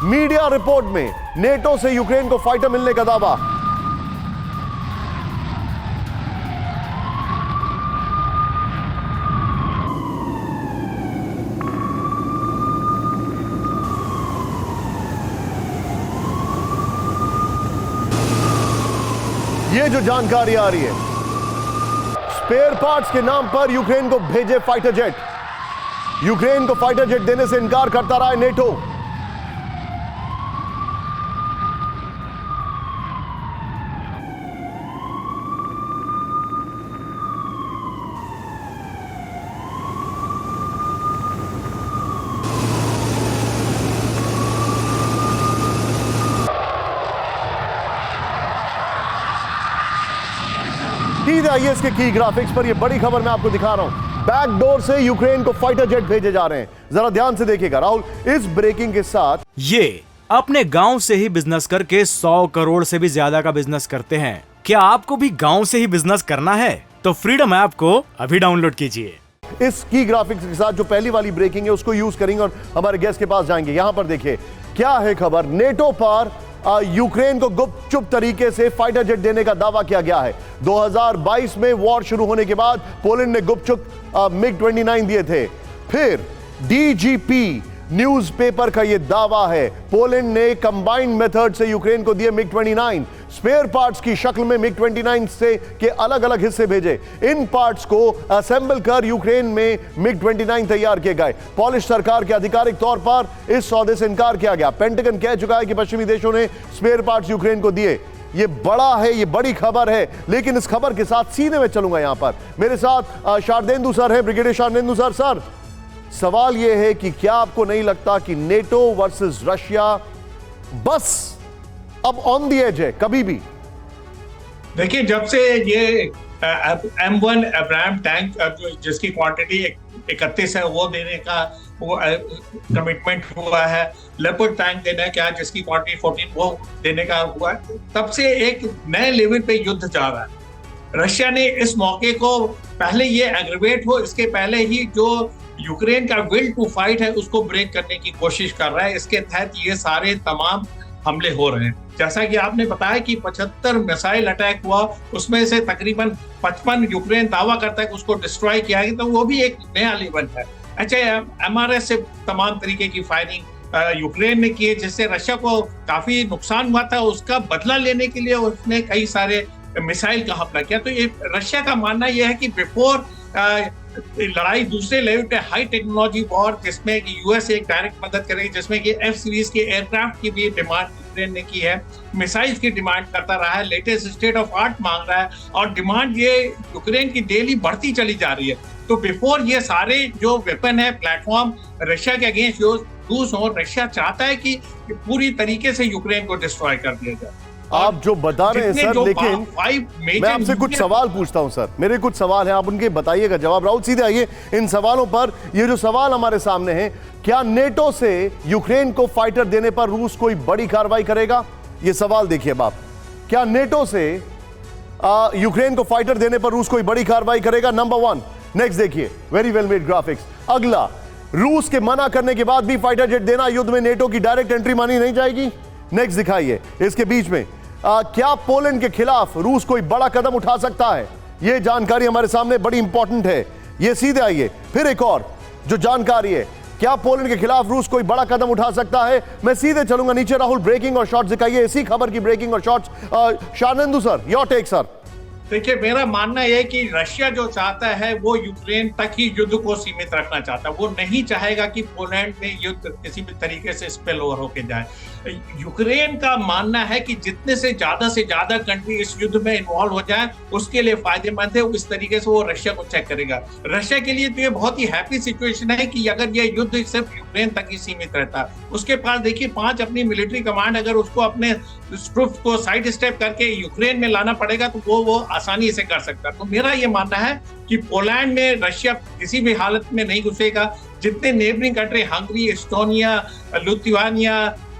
Media report में NATO से Ukraine को फाइटर मिलने का दावा। ये जो जानकारी आ रही है, स्पेयर पार्ट्स के नाम पर यूक्रेन को भेजे फाइटर जेट। यूक्रेन को फाइटर जेट देने से इनकार करता रहा है नेटो। आइए इसके की ग्राफिक्स पर, यह बड़ी खबर मैं आपको दिखा रहा हूं। बैकडोर से यूक्रेन को फाइटर जेट भेजे जा रहे हैं। जरा ध्यान से देखिएगा राहुल, इस ब्रेकिंग के साथ ये अपने गांव से ही बिजनेस करके 100 करोड़ से भी ज्यादा का बिजनेस करते हैं। क्या आपको भी गांव से ही बिजनेस करना है? तो फ्रीडम ऐप को अभी डाउनलोड कीजिए। इस की ग्राफिक्स के साथ जो पहली वाली ब्रेकिंग है उसको यूज करेंगे और हमारे गेस्ट के पास जाएंगे। यहां पर देखिए क्या है खबर। नेटो पर यूक्रेन को गुपचुप तरीके से फाइटर जेट देने का दावा किया गया है। 2022 में वॉर शुरू होने के बाद पोलैंड ने गुपचुप MiG-29 दिए थे। फिर डीजीपी न्यूज़पेपर का यह दावा है पोलैंड ने कंबाइंड मेथड से यूक्रेन को दिए MiG-29। स्पेयर पार्ट्स की शक्ल में MiG-29 से के अलग अलग हिस्से भेजे। इन पार्ट्स को असेंबल कर यूक्रेन में MiG-29 तैयार किए गए। पॉलिश सरकार के आधिकारिक तौर पर इस सौदे से इनकार किया गया। पेंटागन कह चुका है कि पश्चिमी देशों ने स्पेयर पार्ट्स यूक्रेन को दिए। ये बड़ा है, ये बड़ी खबर है। लेकिन इस खबर के साथ सीधे मैं चलूंगा। यहां पर मेरे साथ शारदेंदु सर है, ब्रिगेडियर शारदेंदु सर। सर, सवाल यह है कि क्या आपको नहीं लगता कि नेटो वर्सेस रशिया बस अब ऑन दी एज है कभी भी? देखिए, जब से ये M1 अब्राहम टैंक जिसकी क्वांटिटी 31 है वो देने का वो कमिटमेंट हुआ है, लेपर्ड टैंक देने का जिसकी क्वांटिटी 14 वो देने का हुआ है, तब से एक नए लेवल पे युद्ध जा रहा है। रशिया ने इस मौके को पहले ये एग्रीवेट हो, इसके पहले ही जो यूक्रेन का विल टू फाइट है उसको ब्रेक करने की कोशिश कर रहा है। इसके तहत ये सारे तमाम हमले हो रहे हैं। जैसा कि आपने बताया कि 75 मिसाइल अटैक हुआ, उसमें से तकरीबन 55 यूक्रेन दावा करता है कि उसको डिस्ट्रॉय किया है, तो वो भी एक नया लेवल है। अच्छा, MRS से तमाम तरीके की फायरिंग यूक्रेन ने की है, जिससे रशिया को काफी नुकसान हुआ था। उसका बदला लेने के लिए उसने कई सारे मिसाइल का हमला किया। तो ये रशिया का मानना यह है कि बिफोर लड़ाई दूसरे लेवल पे हाई टेक्नोलॉजी वॉर, जिसमें कि यूएस एक डायरेक्ट मदद करेगी, जिसमें कि F सीरीज के एयरक्राफ्ट की भी डिमांड यूक्रेन ने की है, मिसाइल्स की डिमांड करता रहा है, लेटेस्ट स्टेट ऑफ आर्ट मांग रहा है और डिमांड ये यूक्रेन की डेली बढ़ती चली जा रही है। तो बिफोर ये सारे जो वेपन है प्लेटफॉर्म रशिया के अगेंस्ट यूज हो, रशिया चाहता है कि पूरी तरीके से यूक्रेन को डिस्ट्रॉय कर दिया जाए। आप जो बता रहे हैं सर, लेकिन मैं आपसे कुछ सवाल पूछता हूं सर, मेरे कुछ सवाल हैं, आप उनके बताइएगा जवाब। राहुल, सीधे आइए इन सवालों पर। ये जो सवाल हमारे सामने हैं, क्या नेटो से यूक्रेन को फाइटर देने पर रूस कोई बड़ी कार्रवाई करेगा? ये सवाल देखिए आप। क्या नेटो से यूक्रेन को फाइटर देने पर रूस कोई बड़ी कार्रवाई करेगा? नंबर 1। नेक्स्ट देखिए, वेरी वेल मेड ग्राफिक्स। अगला, रूस के मना करने के बाद भी फाइटर जेट देना युद्ध में नेटो की डायरेक्ट एंट्री मानी नहीं जाएगी? नेक्स्ट दिखाइए। इसके बीच में क्या पोलैंड के खिलाफ रूस कोई बड़ा कदम उठा सकता है? यह जानकारी हमारे सामने बड़ी इंपॉर्टेंट है। ये सीधे आइए। फिर एक और जो जानकारी है, क्या पोलैंड के खिलाफ रूस कोई बड़ा कदम उठा सकता है? मैं सीधे चलूंगा नीचे। राहुल, ब्रेकिंग और शॉर्ट्स दिखाइए, इसी खबर की ब्रेकिंग और shorts. Sharadendu sir, your take sir. देखिए, मेरा मानना यह है कि रशिया जो चाहता है वो यूक्रेन तक ही युद्ध को सीमित रखना चाहता है। वो नहीं चाहेगा कि पोलैंड में युद्ध किसी भी तरीके से स्पिल ओवर होके जाए। यूक्रेन का मानना है कि जितने से ज्यादा कंट्री इस युद्ध में इन्वॉल्व हो जाए उसके लिए फायदेमंद है। इस तरीके से वो रशिया को चेक करेगा। रशिया के लिए तो ये बहुत ही हैप्पी सिचुएशन है कि अगर ये युद्ध सिर्फ यूक्रेन तक ही सीमित रहता है। उसके पास देखिए 5 अपनी मिलिट्री कमांड, अगर उसको अपने ट्रूप्स को साइड स्टेप करके यूक्रेन में लाना पड़ेगा तो वो आसानी से कर सकता है। तो मेरा ये मानना है कि पोलैंड में रशिया किसी भी हालत में नहीं घुसेगा। जितने neighbouring country, Hungary, Estonia, Lithuania,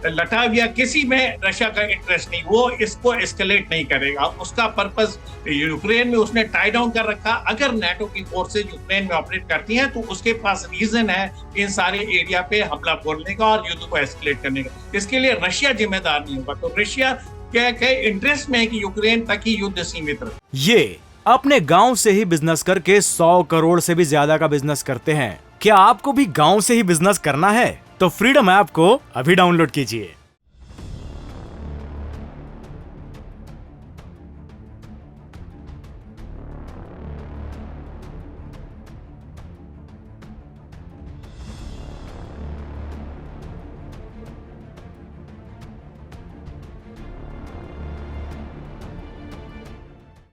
Latvia किसी में रशिया का इंटरेस्ट नहीं, वो इसको एस्केलेट नहीं करेगा। उसका पर्पस यूक्रेन में उसने टाई डाउन कर रखा। अगर नाटो की फोर्सेज यूक्रेन में ऑपरेट करती हैं तो उसके पास रीजन है इन सारे एरिया पे हमला बोलने का और युद्ध को एस्केलेट करने का। इसके लिए रशिया जिम्मेदार नहीं होगा। तो रशिया क्या इंटरेस्ट में है कि यूक्रेन तक ही युद्ध सीमित रहे। ये अपने गांव से ही बिजनेस करके 100 करोड़ से भी ज्यादा का बिजनेस करते हैं। क्या आपको भी गांव से ही बिजनेस करना है? तो फ्रीडम ऐप को अभी डाउनलोड कीजिए।